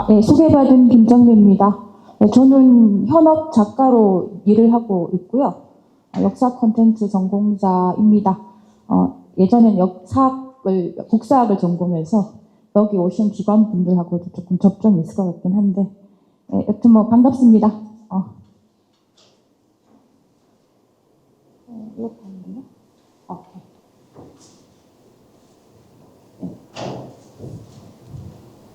네, 소개받은 김정미입니다. 네, 저는 현업 작가로 일을 하고 있고요. 역사 콘텐츠 전공자입니다. 예전엔 국사학을 전공해서 여기 오신 기관분들하고도 조금 접점이 있을 것 같긴 한데, 여튼 뭐 반갑습니다. 이렇게 하면 되나?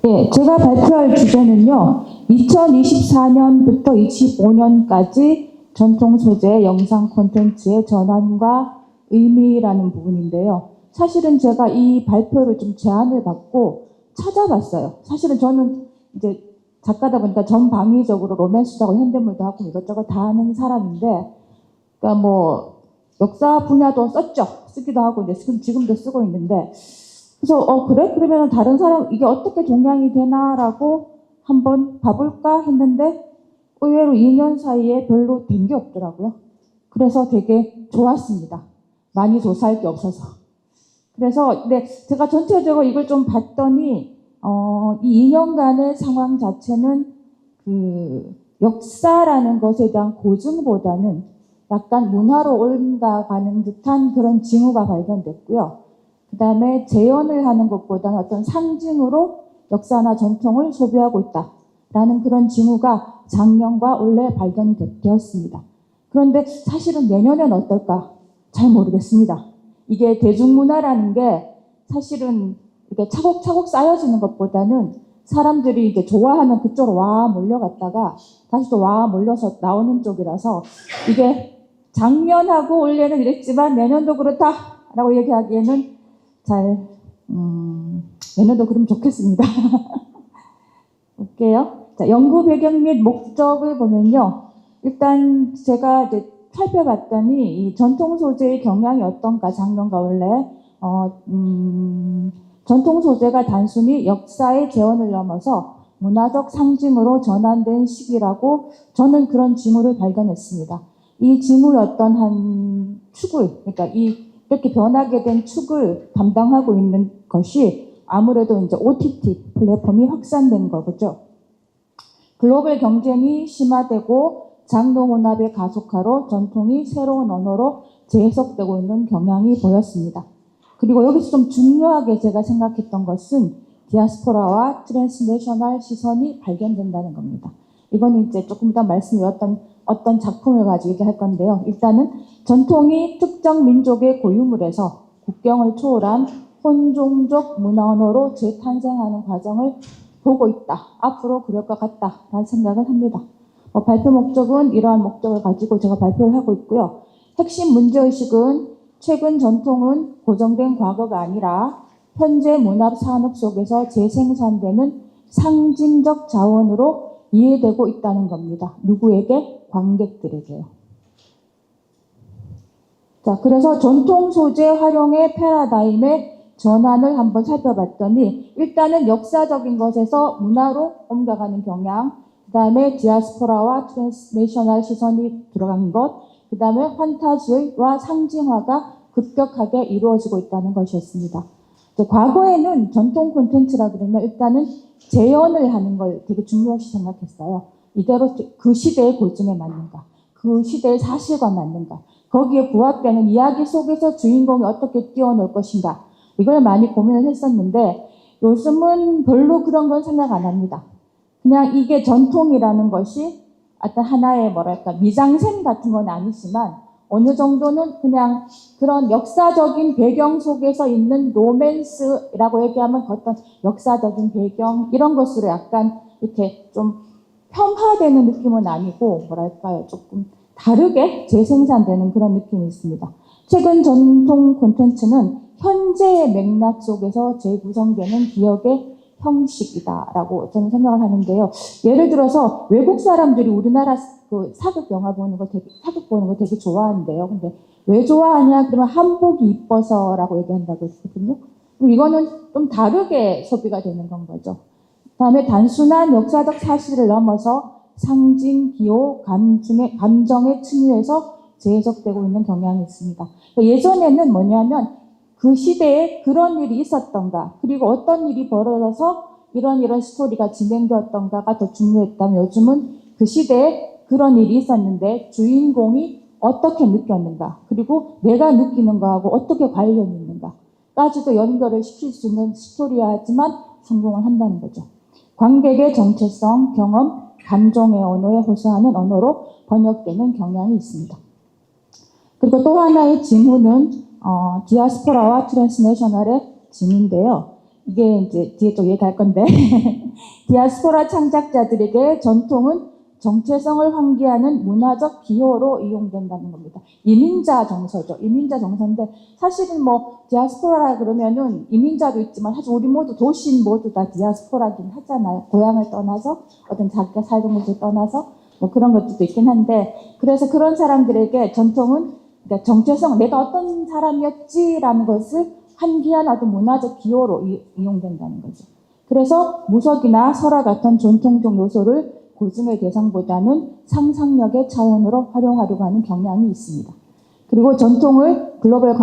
네, 제가 발표할 주제는요, 2024년부터 25년까지 전통 소재 영상 콘텐츠의 전환과 의미라는 부분인데요. 사실은 제가 이 발표를 좀 제안을 받고 찾아봤어요. 사실은 저는 이제 작가다 보니까 전방위적으로 로맨스도 하고 현대물도 하고 이것저것 다 하는 사람인데, 그러니까 뭐 역사 분야도 쓰기도 하고 이제 지금도 쓰고 있는데, 그래서 그래? 그러면 다른 사람 이게 어떻게 동향이 되나라고 한번 봐볼까 했는데 의외로 2년 사이에 별로 된 게 없더라고요. 그래서 되게 좋았습니다. 많이 조사할 게 없어서. 그래서 제가 전체적으로 이걸 좀 봤더니 이 2년간의 상황 자체는 그 역사라는 것에 대한 고증보다는 약간 문화로 올라가는 듯한 그런 징후가 발견됐고요. 그 다음에 재현을 하는 것보다는 어떤 상징으로 역사나 전통을 소비하고 있다라는 그런 징후가 작년과 올해 발견이 되었습니다. 그런데 사실은 내년엔 어떨까? 잘 모르겠습니다. 이게 대중문화라는 게 사실은 이렇게 차곡차곡 쌓여지는 것보다는 사람들이 이제 좋아하면 그쪽으로 와 몰려갔다가 다시 또 와 몰려서 나오는 쪽이라서 이게 작년하고 올해는 이랬지만 내년도 그렇다라고 얘기하기에는 내년도 그럼 좋겠습니다. 볼게요. 자, 연구 배경 및 목적을 보면요. 일단 제가 이제 살펴봤더니 이 전통 소재의 경향이 어떤가 작년과 올해 전통 소재가 단순히 역사의 재현을 넘어서 문화적 상징으로 전환된 시기라고 저는 그런 징후를 발견했습니다. 이 징후의 어떤 한 축을, 그러니까 이렇게 변하게 된 축을 담당하고 있는 것이 아무래도 이제 OTT 플랫폼이 확산된 거죠. 글로벌 경쟁이 심화되고 장르 혼합의 가속화로 전통이 새로운 언어로 재해석되고 있는 경향이 보였습니다. 그리고 여기서 좀 중요하게 제가 생각했던 것은 디아스포라와 트랜스내셔널 시선이 발견된다는 겁니다. 이거는 이제 조금 이따 말씀드렸던 어떤 작품을 가지고 얘기할 건데요. 일단은 전통이 특정 민족의 고유물에서 국경을 초월한 혼종적 문화 언어로 재탄생하는 과정을 보고 있다. 앞으로 그럴 것 같다라는 생각을 합니다. 발표 목적은 이러한 목적을 가지고 제가 발표를 하고 있고요. 핵심 문제의식은 최근 전통은 고정된 과거가 아니라 현재 문화 산업 속에서 재생산되는 상징적 자원으로 이해되고 있다는 겁니다. 누구에게? 관객들에게요. 자, 그래서 전통 소재 활용의 패러다임의 전환을 한번 살펴봤더니 일단은 역사적인 것에서 문화로 옮겨가는 경향, 그 다음에 디아스포라와 트랜스내셔널 시선이 들어간 것, 그 다음에 판타지와 상징화가 급격하게 이루어지고 있다는 것이었습니다. 과거에는 전통 콘텐츠라 그러면 일단은 재현을 하는 걸 되게 중요시 생각했어요. 이대로 그 시대의 고증에 맞는가, 그 시대의 사실과 맞는가, 거기에 부합되는 이야기 속에서 주인공이 어떻게 뛰어놀 것인가, 이걸 많이 고민을 했었는데 요즘은 별로 그런 건 생각 안 합니다. 그냥 이게 전통이라는 것이 어떤 하나의 미장센 같은 건 아니지만 어느 정도는 그냥 그런 역사적인 배경 속에서 있는 로맨스라고 얘기하면 어떤 역사적인 배경 이런 것으로 약간 이렇게 좀 폄하되는 느낌은 아니고 조금 다르게 재생산되는 그런 느낌이 있습니다. 최근 전통 콘텐츠는 현재의 맥락 속에서 재구성되는 기억의 형식이다라고 저는 생각을 하는데요. 예를 들어서 외국 사람들이 우리나라 사극 영화 사극 보는 거 되게 좋아하는데요. 근데 왜 좋아하냐? 그러면 한복이 이뻐서라고 얘기한다고 했거든요. 그럼 이거는 좀 다르게 소비가 되는 건 거죠. 그다음에 단순한 역사적 사실을 넘어서 상징, 기호, 감정에 침유해서 재해석되고 있는 경향이 있습니다. 예전에는 뭐냐면 그 시대에 그런 일이 있었던가, 그리고 어떤 일이 벌어져서 이런 스토리가 진행되었던가가 더 중요했다면 요즘은 그 시대에 그런 일이 있었는데 주인공이 어떻게 느꼈는가, 그리고 내가 느끼는 거하고 어떻게 관련이 있는가까지도 연결을 시킬 수 있는 스토리야지만 성공을 한다는 거죠. 관객의 정체성, 경험, 감정의 언어에 호소하는 언어로 번역되는 경향이 있습니다. 그리고 또 하나의 징후는 디아스포라와 트랜스내셔널의 징후인데요. 이게 이제 뒤에 또 얘기할 건데 디아스포라 창작자들에게 전통은 정체성을 환기하는 문화적 기호로 이용된다는 겁니다. 이민자 정서죠. 이민자 정서인데 사실은 뭐 디아스포라라 그러면은 이민자도 있지만 사실 우리 모두 도시인 모두 다 디아스포라긴 하잖아요. 고향을 떠나서 어떤 자기가 살던 곳을 떠나서 뭐 그런 것들도 있긴 한데, 그래서 그런 사람들에게 전통은 그러니까 정체성, 내가 어떤 사람이었지라는 것을 환기한 어떤 문화적 기호로 이용된다는 거죠. 그래서 무속이나 설화 같은 전통적 요소를 고증의 대상보다는 상상력의 차원으로 활용하려고 하는 경향이 있습니다. 그리고 이 전통은 글로벌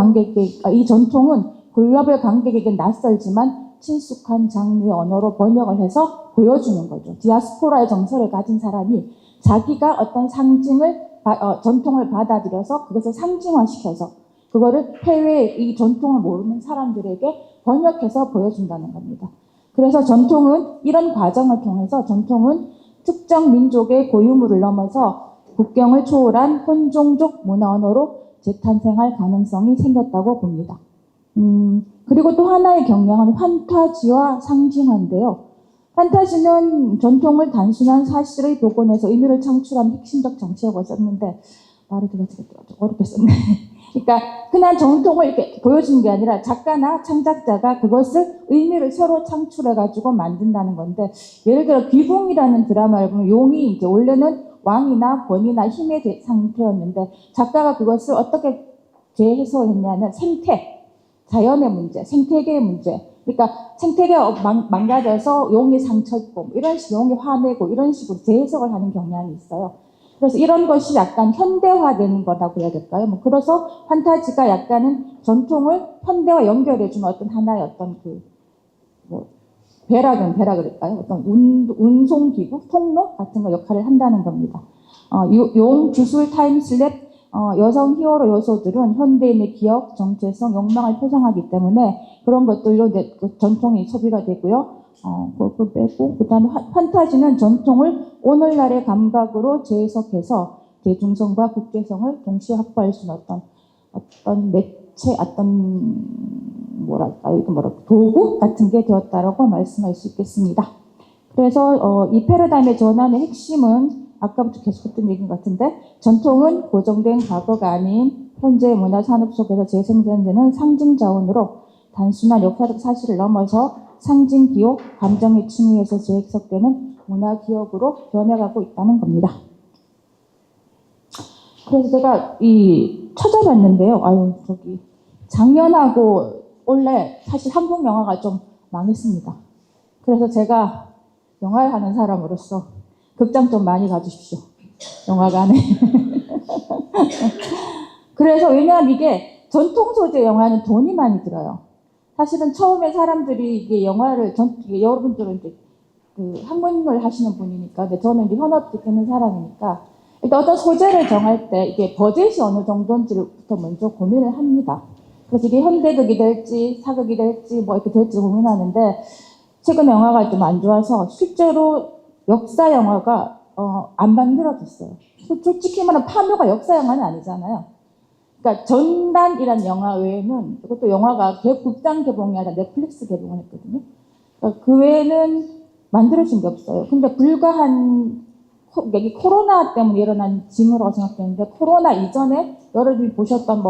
관객에게 낯설지만 친숙한 장르의 언어로 번역을 해서 보여주는 거죠. 디아스포라의 정서를 가진 사람이 자기가 어떤 전통을 받아들여서 그것을 상징화시켜서 그거를 해외의 이 전통을 모르는 사람들에게 번역해서 보여준다는 겁니다. 그래서 이런 과정을 통해서 전통은 특정 민족의 고유물을 넘어서 국경을 초월한 혼종적 문화 언어로 재탄생할 가능성이 생겼다고 봅니다. 그리고 또 하나의 경향은 판타지와 상징화인데요. 판타지는 전통을 단순한 사실의 복원해서 의미를 창출한 핵심적 장치라고 썼는데, 말을 제가 어렵게 썼네. 그러니까 그냥 전통을 이렇게 보여주는 게 아니라 작가나 창작자가 그것을 의미를 새로 창출해가지고 만든다는 건데, 예를 들어 귀궁이라는 드라마를 보면 용이 이제 원래는 왕이나 권위나 힘의 상태였는데 작가가 그것을 어떻게 재해석했냐면 자연의 문제, 생태계의 문제. 그러니까 생태계가 망가져서 용이 상처 입고 이런 식으로 용이 화내고 이런 식으로 재해석을 하는 경향이 있어요. 그래서 이런 것이 약간 현대화되는 거라고 해야 될까요? 그래서 판타지가 약간은 전통을 현대와 연결해주는 어떤 하나의 어떤 배라 그럴까요? 어떤 운송기구, 통로 같은 거 역할을 한다는 겁니다. 용, 주술, 타임슬랩, 여성 히어로 요소들은 현대인의 기억, 정체성, 욕망을 표상하기 때문에 그런 것들로 전통이 소비가 되고요. 그거 빼고, 그 다음에 판타지는 전통을 오늘날의 감각으로 재해석해서 대중성과 국제성을 동시에 확보할 수 있는 어떤 매체, 도구 같은 게 되었다라고 말씀할 수 있겠습니다. 그래서 이 패러다임의 전환의 핵심은 아까부터 계속 했던 얘기인 것 같은데, 전통은 고정된 과거가 아닌 현재의 문화 산업 속에서 재생산되는 상징 자원으로 단순한 역사적 사실을 넘어서 상징 기억, 감정의 층위에서 재해석되는 문화 기억으로 변해가고 있다는 겁니다. 그래서 제가 찾아봤는데요. 작년하고 올해 사실 한국 영화가 좀 망했습니다. 그래서 제가 영화를 하는 사람으로서 극장 좀 많이 가주십시오. 영화관에. 그래서 왜냐하면 이게 전통 소재 영화는 돈이 많이 들어요. 사실은 처음에 사람들이 이게 영화를 여러분들은 이제 한국을 하시는 분이니까, 근데 저는 이제 현업직 하는 사람이니까 일단 어떤 소재를 정할 때 이게 버젯이 어느 정도인지부터 먼저 고민을 합니다. 그래서 이게 현대극이 될지 사극이 될지 이렇게 될지 고민하는데, 최근에 영화가 좀 안 좋아서 실제로 역사 영화가 안 만들어졌어요. 솔직히 말하면 파묘가 역사 영화는 아니잖아요. 그러니까 전단이란 영화 외에는, 이것도 영화가 극장 개봉이 아니라 넷플릭스 개봉을 했거든요. 그러니까 그 외에는 만들어진 게 없어요. 근데 여기 코로나 때문에 일어난 징후라고 생각되는데, 코로나 이전에 여러분이 보셨던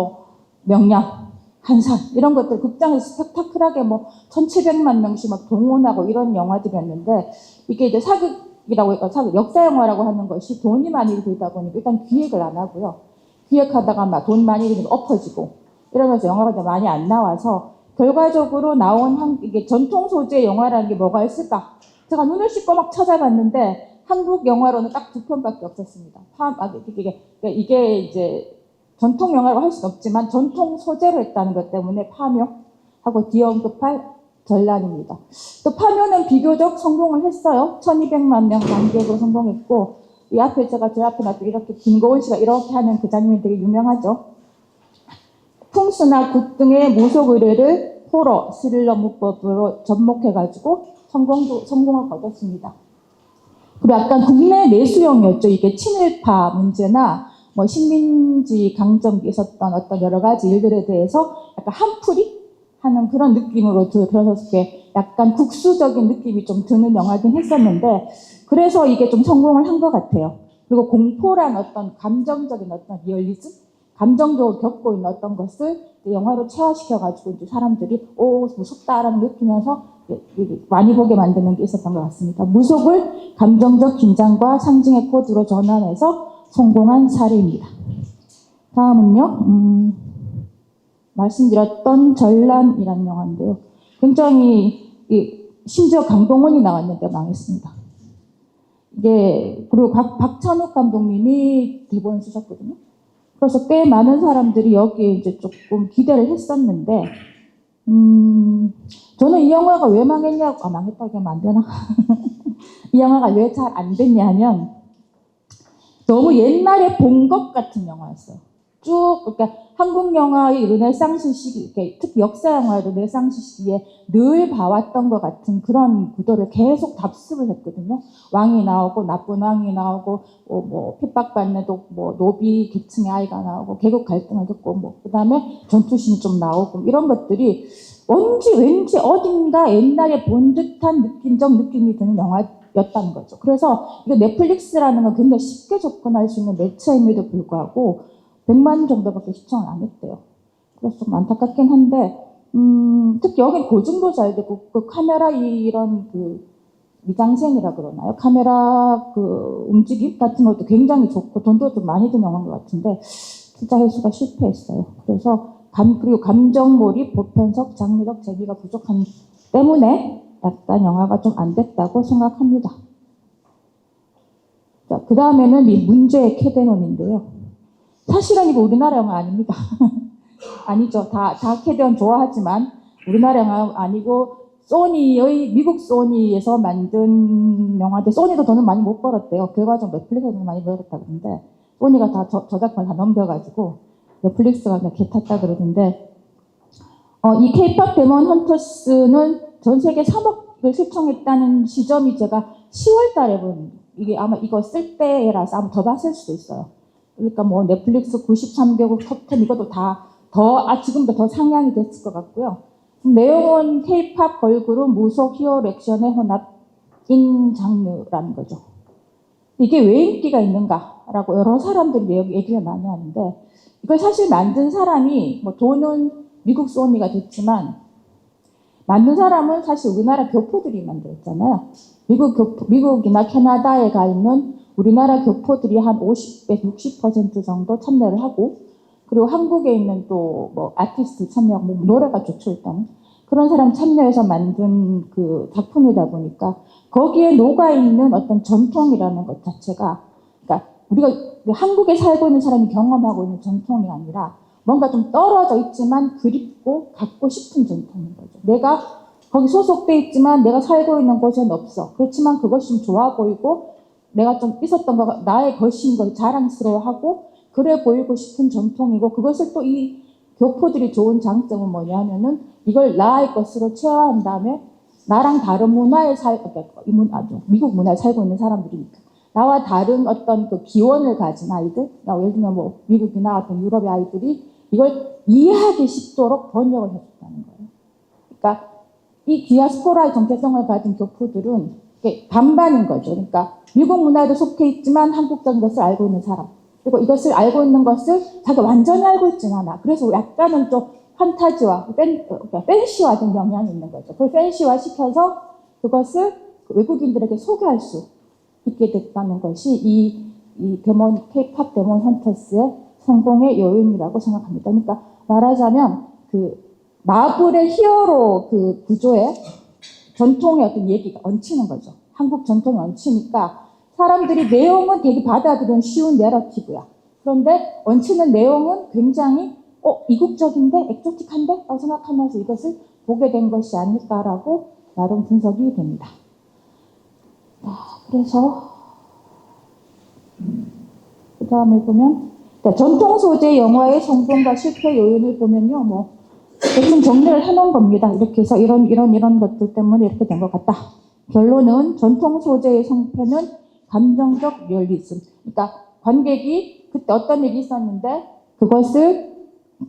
명량, 한산 이런 것들 극장에서 스펙타클하게 1,700만 명씩 동원하고 이런 영화들이었는데, 이게 이제 사극이라고 해서 역사 영화라고 하는 것이 돈이 많이 들다 보니까 일단 기획을 안 하고요. 기획하다가 돈 많이 들면 엎어지고 이러면서 영화가 많이 안 나와서 결과적으로 나온 이게 전통 소재 영화라는 게 뭐가 있을까? 제가 눈을 씻고 막 찾아봤는데 한국 영화로는 딱 2편밖에 없었습니다. 이게 이제 전통 영화라고 할 수는 없지만 전통 소재로 했다는 것 때문에 파묘하고 뒤엉급할 전란입니다. 또 파묘는 비교적 성공을 했어요. 1200만 명 관객으로 성공했고, 이 앞에 제가 제 앞에 놔두고 이렇게 김고은 씨가 이렇게 하는 그 장면이 되게 유명하죠. 풍수나 굿 등의 무속 의뢰를 호러, 스릴러 문법으로 접목해가지고 성공을 거뒀습니다. 그리고 약간 국내 내수용이었죠. 이게 친일파 문제나 뭐 식민지 강점기에 있었던 어떤 여러 가지 일들에 대해서 약간 한풀이 하는 그런 느낌으로 들어서 약간 국수적인 느낌이 좀 드는 영화긴 했었는데, 그래서 이게 좀 성공을 한 것 같아요. 그리고 공포란 어떤 감정적인 어떤 리얼리즘, 감정적으로 겪고 있는 어떤 것을 영화로 체화시켜가지고 이제 사람들이 무섭다라는 느끼면서 많이 보게 만드는 게 있었던 것 같습니다. 무속을 감정적 긴장과 상징의 코드로 전환해서 성공한 사례입니다. 다음은요, 말씀드렸던 전란이라는 영화인데요. 굉장히 심지어 강동원이 나왔는데 망했습니다. 이게 그리고 박찬욱 감독님이 대본을 쓰셨거든요. 그래서 꽤 많은 사람들이 여기에 이제 조금 기대를 했었는데, 저는 이 영화가 왜 망했냐고, 망했다고 하면 안 되나? 이 영화가 왜 잘 안 됐냐 하면, 너무 옛날에 본 것 같은 영화였어요. 그러니까 한국 영화의 르네상스 시기, 특히 역사 영화의 르네상스 시기에 늘 봐왔던 것 같은 그런 구도를 계속 답습을 했거든요. 왕이 나오고, 나쁜 왕이 나오고, 뭐 핍박받는 뭐 노비 계층의 아이가 나오고, 계급 갈등을 겪고, 그 다음에 전투신이 좀 나오고, 이런 것들이 왠지 어딘가 옛날에 본 듯한 느낌적 느낌이 드는 영화였다는 거죠. 그래서 이거 넷플릭스라는 건 굉장히 쉽게 접근할 수 있는 매체임에도 불구하고 100만 정도밖에 시청을 안 했대요. 그래서 좀 안타깝긴 한데, 특히 여긴 고증도 잘 되고, 그 카메라 이런 그 미장센이라 그러나요? 카메라 그 움직임 같은 것도 굉장히 좋고, 돈도 좀 많이 든 영화인 것 같은데, 투자 회수가 실패했어요. 그래서 그리고 감정 몰입, 보편적, 장르적 재미가 부족한 때문에 약간 영화가 좀 안 됐다고 생각합니다. 자, 그 다음에는 이 문제의 캐데논인데요. 사실은 이거 우리나라 영화 아닙니다. 아니죠. 다 캐데논 좋아하지만 우리나라 영화 아니고 미국 소니에서 만든 영화인데, 소니도 돈은 많이 못 벌었대요. 결과적으로 넷플릭스에서 많이 벌었다 그러는데, 소니가 다 저작권 다 넘겨가지고 넷플릭스가 그냥 개탔다 그러는데, 이 K-pop 데몬 헌터스는 전 세계 3억을 시청했다는 시점이 제가 10월 달에 이게 아마 이거 쓸 때라서 아마 더 봤을 수도 있어요. 그러니까 뭐 넷플릭스 93개국 톱10 이것도 지금도 더 상향이 됐을 것 같고요. 내용은 K-pop 걸그룹 무속 히어로 액션의 혼합인 장르라는 거죠. 이게 왜 인기가 있는가라고 여러 사람들이 얘기를 많이 하는데, 이걸 사실 만든 사람이 뭐 돈은 미국 소니가 됐지만, 만든 사람은 사실 우리나라 교포들이 만들었잖아요. 미국이나 캐나다에 가 있는 우리나라 교포들이 한 50배, 60% 정도 참여를 하고, 그리고 한국에 있는 또 뭐 아티스트 참여하고, 뭐 노래가 좋죠, 일단. 그런 사람 참여해서 만든 그 작품이다 보니까 거기에 녹아있는 어떤 전통이라는 것 자체가, 그러니까 우리가 한국에 살고 있는 사람이 경험하고 있는 전통이 아니라 뭔가 좀 떨어져 있지만 그립고 갖고 싶은 전통인 거죠. 내가 거기 소속돼 있지만 내가 살고 있는 곳엔 없어. 그렇지만 그것이 좀 좋아 보이고 내가 좀 있었던 거가 나의 것인 걸 자랑스러워하고 그래 보이고 싶은 전통이고, 그것을 또 이 교포들이 좋은 장점은 뭐냐면은 이걸 나의 것으로 체화한 다음에 나랑 다른 문화에 미국 문화에 살고 있는 사람들이니까 나와 다른 어떤 그 기원을 가진 아이들, 예를 들면 뭐 미국이나 어떤 유럽의 아이들이 이걸 이해하기 쉽도록 번역을 해줬다는 거예요. 그러니까 이 디아스포라의 정체성을 가진 교포들은 반반인 거죠. 그러니까 미국 문화에도 속해 있지만 한국적인 것을 알고 있는 사람, 그리고 이것을 알고 있는 것을 자기가 완전히 알고 있지는 않아. 그래서 약간은 좀 판타지와 팬시화된 영향이 있는 거죠. 그걸 팬시화 시켜서 그것을 외국인들에게 소개할 수 있게 됐다는 것이 이 K-pop 데몬 헌터스의 성공의 요인이라고 생각합니다. 그러니까 말하자면 그 마블의 히어로 그 구조에 전통의 어떤 얘기가 얹히는 거죠. 한국 전통이 얹히니까 사람들이 내용은 되게 받아들이는 쉬운 내러티브야. 그런데 얹히는 내용은 굉장히 이국적인데 엑조틱한데? 라고 생각하면서 이것을 보게 된 것이 아닐까라고 나름 분석이 됩니다. 그래서 그 다음에 보면 전통 소재 영화의 성공과 실패 요인을 보면요, 뭐 대충 정리를 해놓은 겁니다. 이렇게 해서 이런 것들 때문에 이렇게 된 것 같다. 결론은 전통 소재의 성패는 감정적 리얼리즘. 그러니까 관객이 그때 어떤 일이 있었는데 그것을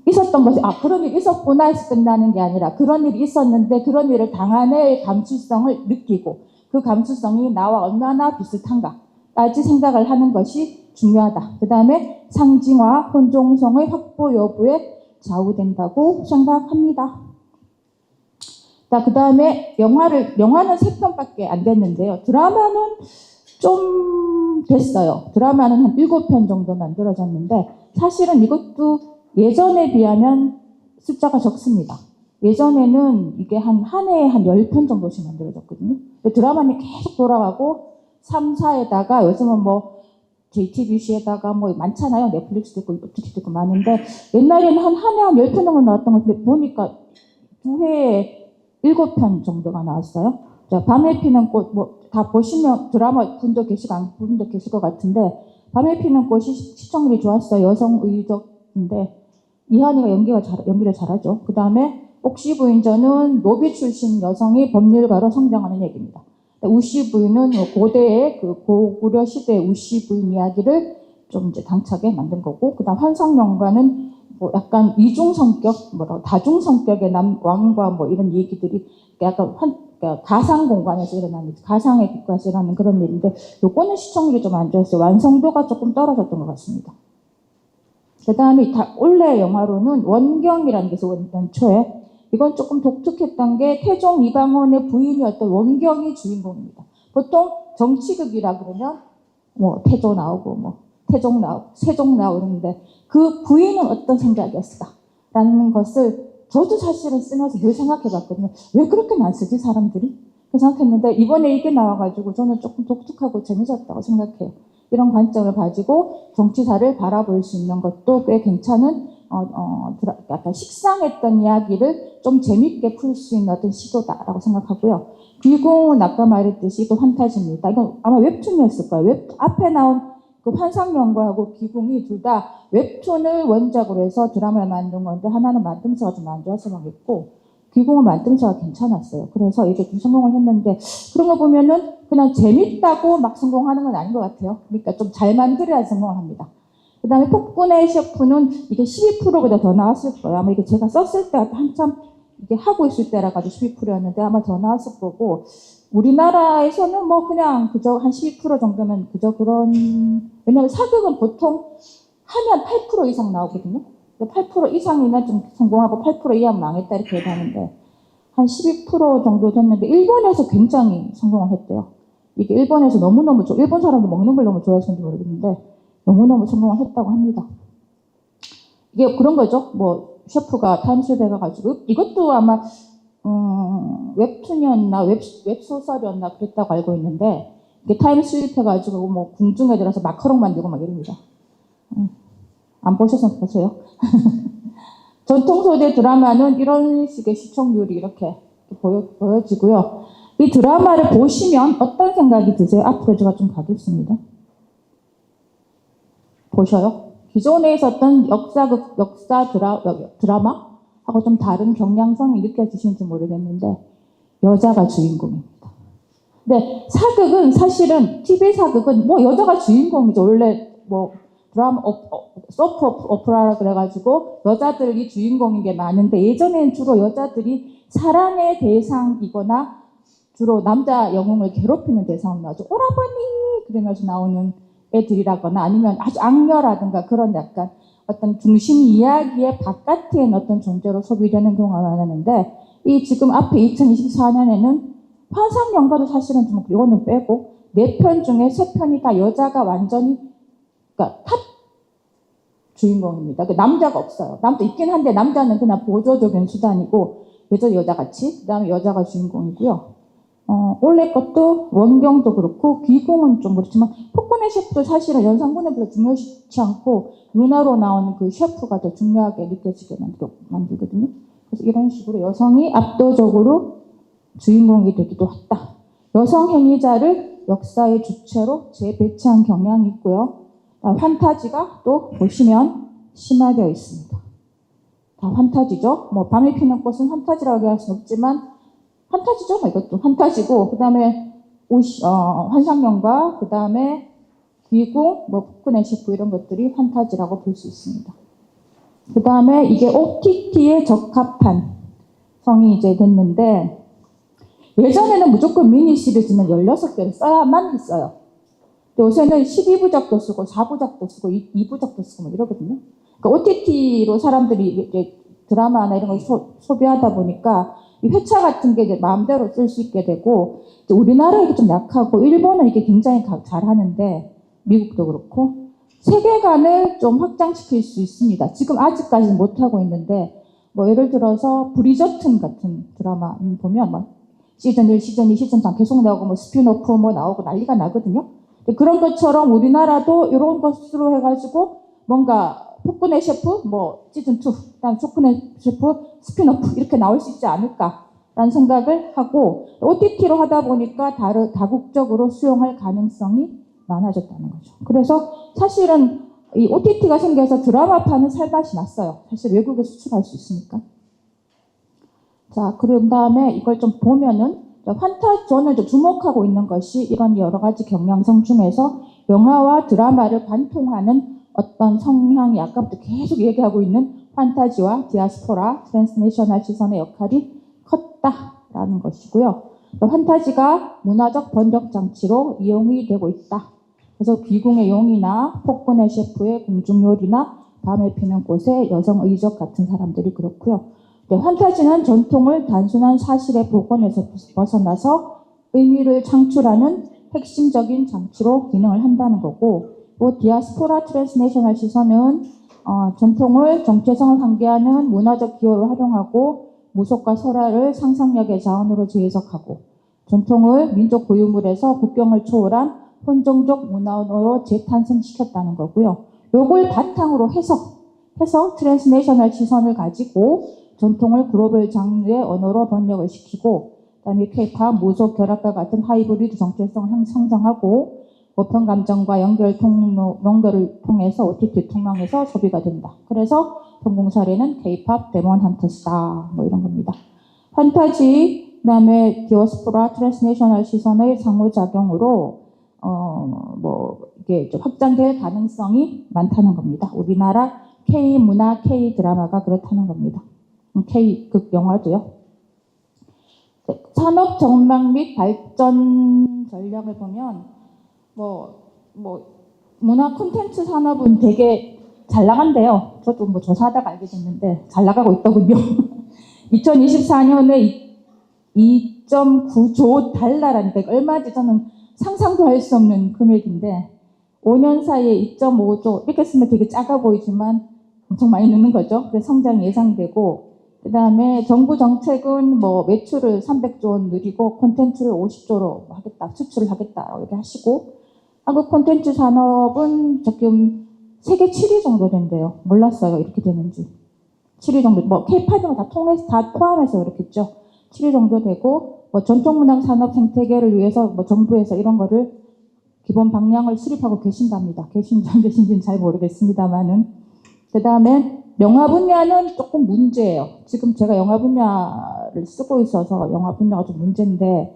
있었던 것이 그런 일이 있었구나 해서 끝나는 게 아니라 그런 일이 있었는데 그런 일을 당한 애의 감수성을 느끼고 그 감수성이 나와 얼마나 비슷한가까지 생각을 하는 것이 중요하다. 그 다음에 상징화, 혼종성의 확보 여부에 좌우된다고 생각합니다. 자, 그 다음에 영화는 3편밖에 안 됐는데요. 드라마는 좀 됐어요. 드라마는 한 7편 정도 만들어졌는데 사실은 이것도 예전에 비하면 숫자가 적습니다. 예전에는 이게 한 해에 한 10편 정도씩 만들어졌거든요. 드라마는 계속 돌아가고 3, 4에다가 요즘은 뭐 JTBC에다가 뭐 많잖아요. 넷플릭스도 있고 OTT도 있고 많은데 옛날에는 한 해에 한 10편 정도 나왔던 것 같은데 보니까 2회에 7편 정도가 나왔어요. 자, 밤에 피는 꽃, 뭐 다 보시면 드라마 분도 계실 것 같은데 밤에 피는 꽃이 시청률이 좋았어요. 여성 의적인데 이한이가 연기를 잘하죠. 그 다음에 옥시 부인전은 노비 출신 여성이 법률가로 성장하는 얘기입니다. 우씨 부인은 고대의 그 고구려 시대 우씨 부인 이야기를 좀 이제 당차게 만든 거고, 그다음 환상연가는 뭐 약간 이중 성격, 다중 성격의 왕과 뭐 이런 얘기들이 약간 그러니까 가상 공간에서 일어나는 가상의 국가에서 일어나는 그런 일인데, 요거는 시청률이 좀 안 좋았어요. 완성도가 조금 떨어졌던 것 같습니다. 그 다음에 올해 영화로는 원경이라는 게 있어요. 연초에. 이건 조금 독특했던 게 태종 이방원의 부인이었던 원경이 주인공입니다. 보통 정치극이라 그러면 뭐 태조 나오고 뭐 태종 나오고 세종 나오고 그러는데 그 부인은 어떤 생각이었을까라는 것을 저도 사실은 쓰면서 늘 생각해봤거든요. 왜 그렇게 안 쓰지 사람들이? 그 생각했는데 이번에 이게 나와가지고 저는 조금 독특하고 재밌었다고 생각해요. 이런 관점을 가지고 정치사를 바라볼 수 있는 것도 꽤 괜찮은 약간 식상했던 이야기를 좀 재밌게 풀 수 있는 어떤 시도다라고 생각하고요. 귀공은 아까 말했듯이 또 환타지입니다. 이건 아마 웹툰이었을 거예요. 앞에 나온 그 환상연가하고 귀공이 둘 다 웹툰을 원작으로 해서 드라마를 만든 건데 하나는 만듦새가 좀 안 좋아서 망했고 귀공은 만듦새가 괜찮았어요. 그래서 이게 좀 성공을 했는데 그런 거 보면은 그냥 재밌다고 막 성공하는 건 아닌 것 같아요. 그러니까 좀 잘 만들어야 성공을 합니다. 그 다음에 폭군의 셰프는 이게 12%보다 더 나왔을 거예요. 아마 이게 제가 썼을 때 한참 이게 하고 있을 때라 가지고 12%였는데 아마 더 나왔을 거고, 우리나라에서는 뭐 그냥 그저 한 12% 정도면 그저 그런, 왜냐면 사극은 보통 하면 8% 이상 나오거든요. 8% 이상이면 좀 성공하고 8% 이하면 망했다 이렇게 얘기하는데 한 12% 정도 됐는데 일본에서 굉장히 성공을 했대요. 이게 일본에서 너무너무 일본 사람도 먹는 걸 너무 좋아했는지 모르겠는데 너무너무 성공을 했다고 합니다. 이게 그런 거죠. 뭐 셰프가 타임슬립 해가지고 이것도 아마 웹툰이었나 웹소설이었나 그랬다고 알고 있는데 이게 타임슬립 해가지고 뭐 궁중에 들어서 마카롱 만들고 막 이럽니다. 안 보셔서 보세요. 전통 소재 드라마는 이런 식의 시청률이 이렇게 보여지고요. 이 드라마를 보시면 어떤 생각이 드세요? 앞으로 제가 좀 가겠습니다. 보셔요. 기존에 있었던 역사 드라마하고 좀 다른 경향성이 느껴지시는지 모르겠는데 여자가 주인공입니다. 근데 사극은 사실은 TV 사극은 뭐 여자가 주인공이죠. 원래 뭐 드라마 소프 오페라라 그래가지고 여자들이 주인공인 게 많은데 예전에는 주로 여자들이 사랑의 대상이거나 주로 남자 영웅을 괴롭히는 대상으로 나오죠. 오라버니 그러면서 나오는 애들이라거나 아니면 아주 악녀라든가 그런 약간 어떤 중심 이야기의 바깥에 어떤 존재로 소비되는 경우가 많았는데 이 지금 앞에 2024년에는 환상연가도 사실은 좀 이거는 빼고 4편 중에 3편이 다 여자가 완전히 그러니까 탑 주인공입니다. 남자가 없어요. 남자 있긴 한데 남자는 그냥 보조적인 수단이고 여자같이 그다음에 여자가 주인공이고요. 원래 것도 원경도 그렇고 귀공은 좀 그렇지만 폭군의 셰프도 사실은 연상군에 별로 중요시 않고 문화로 나오는 그 셰프가 더 중요하게 느껴지게 만들거든요. 그래서 이런 식으로 여성이 압도적으로 주인공이 되기도 했다. 여성 행위자를 역사의 주체로 재배치한 경향이 있고요. 판타지가 또 보시면 심화되어 있습니다. 다 판타지죠. 뭐 밤에 피는 꽃은 판타지라고 할 수는 없지만 판타지죠. 뭐 이것도 판타지고, 그 다음에 환상연가, 그 다음에 귀궁, 뭐 폭군의 셰프 이런 것들이 판타지라고 볼 수 있습니다. 그 다음에 이게 OTT에 적합한 성이 이제 됐는데, 예전에는 무조건 미니 시리즈는 16개를 써야만 했어요. 요새는 12부작도 쓰고 4부작도 쓰고 2부작도 쓰고 뭐 이러거든요. 그러니까 OTT로 사람들이 이제 드라마나 이런 걸 소비하다 보니까 이 회차 같은 게 이제 마음대로 쓸 수 있게 되고, 우리나라 이게 좀 약하고 일본은 이게 굉장히 잘하는데 미국도 그렇고 세계관을 좀 확장시킬 수 있습니다. 지금 아직까지는 못하고 있는데, 뭐 예를 들어서 브리저튼 같은 드라마 보면 막 시즌 1, 시즌 2, 시즌 3 계속 나오고 뭐 스피노프 뭐 나오고 난리가 나거든요. 그런 것처럼 우리나라도 이런 것으로 해가지고 뭔가 폭군의 셰프 뭐 시즌 2, 그다음 폭군의 셰프 스피노프 이렇게 나올 수 있지 않을까라는 생각을 하고, OTT로 하다 보니까 다국적으로 수용할 가능성이 많아졌다는 거죠. 그래서 사실은 이 OTT가 생겨서 드라마판은 살맛이 났어요. 사실 외국에 수출할 수 있으니까. 자, 그런 다음에 이걸 좀 보면은 저는 주목하고 있는 것이 이런 여러 가지 경향성 중에서 영화와 드라마를 관통하는 어떤 성향이 아까부터 계속 얘기하고 있는 판타지와 디아스포라, 트랜스내셔널 시선의 역할이 컸다라는 것이고요. 판타지가 문화적 번역 장치로 이용이 되고 있다. 그래서 귀궁의 용이나 폭군의 셰프의 궁중요리나 밤에 피는 꽃의 여성 의적 같은 사람들이 그렇고요. 판타지는 전통을 단순한 사실의 복원에서 벗어나서 의미를 창출하는 핵심적인 장치로 기능을 한다는 거고, 또 디아스포라 트랜스내셔널 시선은 전통을 정체성을 환기하는 문화적 기호로 활용하고 무속과 설화를 상상력의 자원으로 재해석하고 전통을 민족 고유물에서 국경을 초월한 혼종적 문화로 재탄생시켰다는 거고요. 요걸 바탕으로 해서 트랜스내셔널 시선을 가지고 전통을 글로벌 장르의 언어로 번역을 시키고, 그다음에 K-팝, 무속, 결합과 같은 하이브리드 정체성을 형성하고 보편 감정과 연결을 통해서 OTT 통망에서 소비가 된다. 그래서 성공 사례는 K-팝, 데몬 헌터스다. 뭐 이런 겁니다. 판타지, 그다음에 디아스포라, 트랜스내셔널 시선의 상호작용으로 이게 좀 확장될 가능성이 많다는 겁니다. 우리나라 K 문화, K 드라마가 그렇다는 겁니다. K극 영화도요. 산업 전망 및 발전 전략을 보면 문화 콘텐츠 산업은 되게 잘 나간대요. 저도 뭐 조사하다가 알게 됐는데 잘 나가고 있더군요. 2024년에 2.9조 달러라니까 얼마인지 저는 상상도 할 수 없는 금액인데 5년 사이에 2.5조 이렇게 쓰면 되게 작아 보이지만 엄청 많이 느는 거죠. 그래서 성장이 예상되고, 그 다음에 정부 정책은 뭐 매출을 300조 원 늘리고 콘텐츠를 50조로 하겠다, 수출을 하겠다 이렇게 하시고, 한국 콘텐츠 산업은 지금 세계 7위 정도 된대요. 몰랐어요, 이렇게 되는지. 7위 정도, 뭐 K-팝은 다 포함해서 그렇겠죠. 7위 정도 되고, 뭐 전통문화 산업 생태계를 위해서 뭐 정부에서 이런 거를 기본 방향을 수립하고 계신답니다. 계신지 안 계신지는 잘 모르겠습니다만은. 그 다음에 영화 분야는 조금 문제예요. 지금 제가 영화 분야를 쓰고 있어서 영화 분야가 좀 문제인데,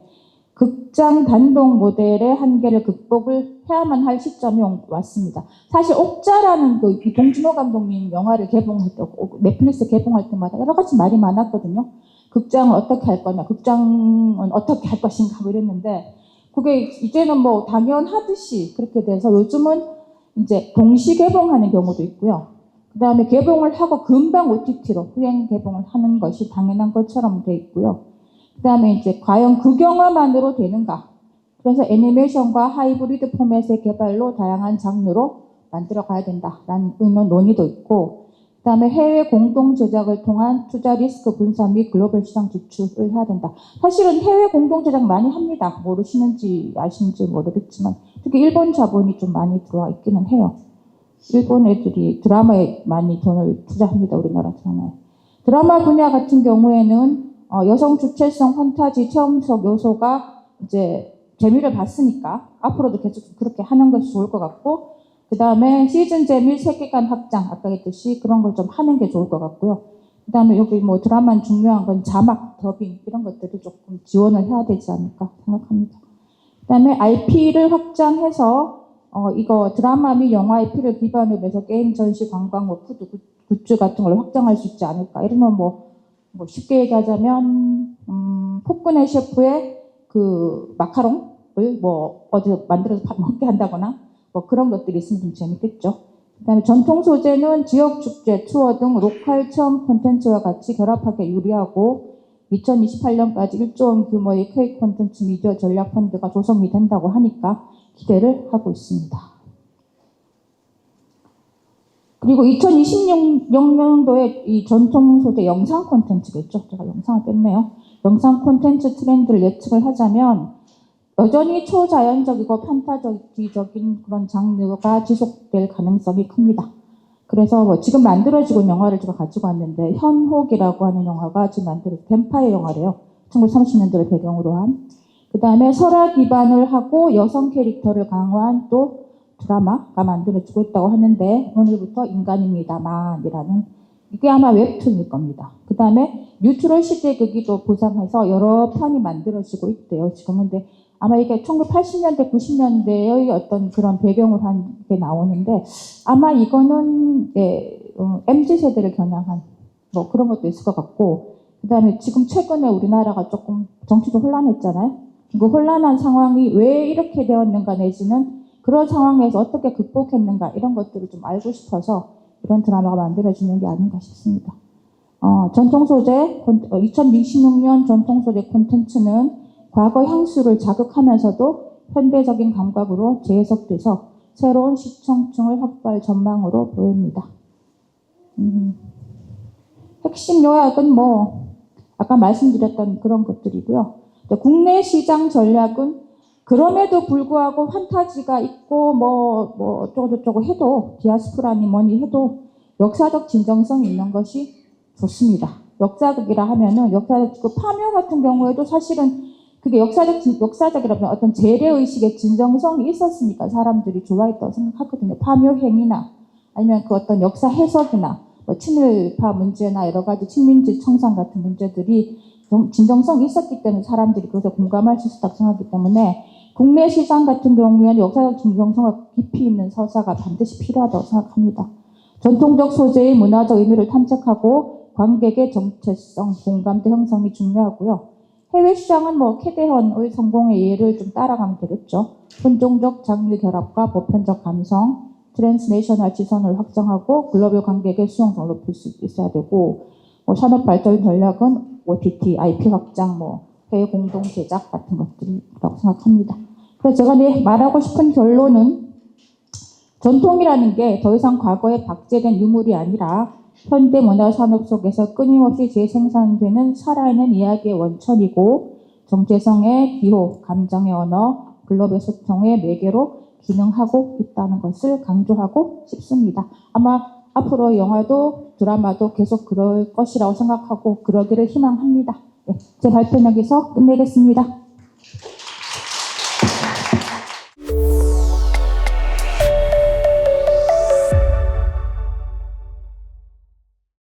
극장 단독 모델의 한계를 극복을 해야만 할 시점이 왔습니다. 사실 옥자라는 그 봉준호 감독님 영화를 개봉할 때, 넷플릭스 개봉할 때마다 여러 가지 말이 많았거든요. 극장은 어떻게 할 거냐, 극장은 어떻게 할 것인가 뭐 이랬는데, 그게 이제는 뭐 당연하듯이 그렇게 돼서 요즘은 이제 동시 개봉하는 경우도 있고요. 그 다음에 개봉을 하고 금방 OTT로 후행 개봉을 하는 것이 당연한 것처럼 돼 있고요. 그 다음에 이제 과연 그 영화만으로 되는가? 그래서 애니메이션과 하이브리드 포맷의 개발로 다양한 장르로 만들어 가야 된다라는 논의도 있고, 그 다음에 해외 공동 제작을 통한 투자 리스크 분산 및 글로벌 시장 진출을 해야 된다. 사실은 해외 공동 제작 많이 합니다. 모르시는지 아시는지 모르겠지만 특히 일본 자본이 좀 많이 들어와 있기는 해요. 일본 애들이 드라마에 많이 돈을 투자합니다. 우리나라 드라마에. 드라마 분야 같은 경우에는 여성 주체성 판타지 체험적 요소가 이제 재미를 봤으니까 앞으로도 계속 그렇게 하는 것이 좋을 것 같고, 그 다음에 시즌제 및 세계관 확장, 아까 했듯이 그런 걸 좀 하는 게 좋을 것 같고요. 그 다음에 여기 뭐 드라마 중요한 건 자막, 더빙 이런 것들을 조금 지원을 해야 되지 않을까 생각합니다. 그 다음에 IP를 확장해서 이거 드라마 및 영화 IP를 기반으로 해서 게임 전시, 관광, 뭐 푸드, 굿즈 같은 걸 확장할 수 있지 않을까. 이러면 뭐 쉽게 얘기하자면 폭군의 셰프의 그 마카롱을 뭐 어디서 만들어서 먹게 한다거나 뭐 그런 것들이 있으면 좀 재밌겠죠. 그다음에 전통 소재는 지역 축제, 투어 등 로컬 체험 콘텐츠와 같이 결합하기 유리하고 2028년까지 1조 원 규모의 K 콘텐츠 미디어 전략 펀드가 조성이 된다고 하니까 기대를 하고 있습니다. 그리고 2026년도에 이 전통 소재 영상 콘텐츠겠죠. 제가 영상을 뺐네요. 영상 콘텐츠 트렌드를 예측을 하자면 여전히 초자연적이고 판타지적인 그런 장르가 지속될 가능성이 큽니다. 그래서 뭐 지금 만들어지고 있는 영화를 제가 가지고 왔는데 현혹이라고 하는 영화가 지금 만들어진 뱀파이어 영화래요. 1930년대를 배경으로 한. 그 다음에 설화 기반을 하고 여성 캐릭터를 강화한 또 드라마가 만들어지고 있다고 하는데 오늘부터 인간입니다만이라는 이게 아마 웹툰일 겁니다. 그 다음에 뉴트럴 시대극이도 보상해서 여러 편이 만들어지고 있대요. 지금 근데 아마 이게 1980년대, 90년대의 어떤 그런 배경으로 한 게 나오는데 아마 이거는 MZ세대를 겨냥한 뭐 그런 것도 있을 것 같고, 그 다음에 지금 최근에 우리나라가 조금 정치도 혼란했잖아요. 그 혼란한 상황이 왜 이렇게 되었는가 내지는 그런 상황에서 어떻게 극복했는가 이런 것들을 좀 알고 싶어서 이런 드라마가 만들어지는 게 아닌가 싶습니다. 전통 소재, 2026년 전통 소재 콘텐츠는 과거 향수를 자극하면서도 현대적인 감각으로 재해석돼서 새로운 시청층을 확보할 전망으로 보입니다. 핵심 요약은 뭐 아까 말씀드렸던 그런 것들이고요. 국내 시장 전략은 그럼에도 불구하고 판타지가 있고 뭐 어쩌고저쩌고 해도 디아스포라니 뭐니 해도 역사적 진정성이 있는 것이 좋습니다. 역사극이라 하면은 역사적 파묘 같은 경우에도 사실은 그게 역사적이라면 어떤 재래의식의 진정성이 있었으니까 사람들이 좋아했다고 생각하거든요. 파묘 행위나 아니면 그 어떤 역사 해석이나 뭐 친일파 문제나 여러 가지 친민지 청산 같은 문제들이 좀 진정성이 있었기 때문에 사람들이 그것에 공감할 수 있었다고 생각하기 때문에 국내 시장 같은 경우에는 역사적 진정성과 깊이 있는 서사가 반드시 필요하다고 생각합니다. 전통적 소재의 문화적 의미를 탐색하고 관객의 정체성, 공감대 형성이 중요하고요. 해외 시장은 뭐 캐대헌의 성공의 예를 좀 따라가면 되겠죠. 혼종적 장르 결합과 보편적 감성, 트랜스내셔널 지선을 확장하고 글로벌 관객의 수용성을 높일 수 있어야 되고, 산업 발전 전략은 OTT, IP 확장, 해외 공동 제작 같은 것들이라고 생각합니다. 그래서 제가 말하고 싶은 결론은 전통이라는 게 더 이상 과거에 박제된 유물이 아니라 현대 문화 산업 속에서 끊임없이 재생산되는 살아있는 이야기의 원천이고 정체성의 기호, 감정의 언어, 글로벌 소통의 매개로 기능하고 있다는 것을 강조하고 싶습니다. 아마 앞으로 영화도 드라마도 계속 그럴 것이라고 생각하고 그러기를 희망합니다. 네, 제 발표는 여기서 끝내겠습니다.